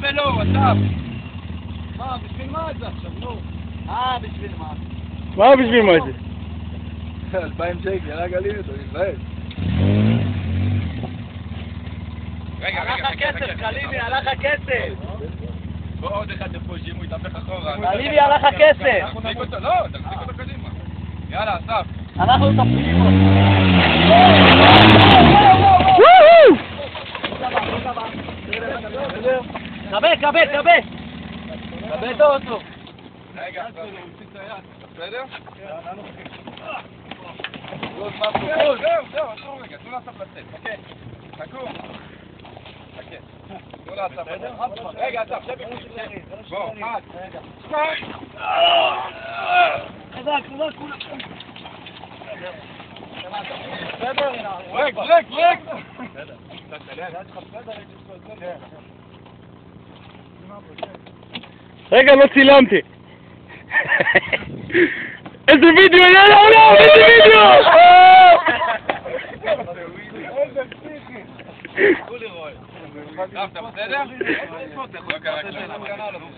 ולא, אסף. מה, בשביל מה זה עכשיו, נו? בשביל מה? מה בשביל מה זה? 2,000 שקל, רק עלינו אותו, נתבאס. רגע, הלך הכסף, חליבי, הלך הכסף. בוא עוד אחד לפה, שימו יתהפך אחורה. חליבי, הלך הכסף. תחזיק אותו, לא, תחזיק אותו קדימה. יאללה, אסף. אנחנו תפקידים אותו. קבל אותו. רגע, בסדר? זהו, עצור רגע, תנו לאסף לצאת. חכו. תנו לאסף לצאת. רגע, אסף, שב בפנים. בוא, אחד. חזק, כולם. ברק. רגע, לא צילמתי. איזה וידאו, יאללה, איזה וידאו! איזה פסיכי. אתה בסדר? לא קרה כלום.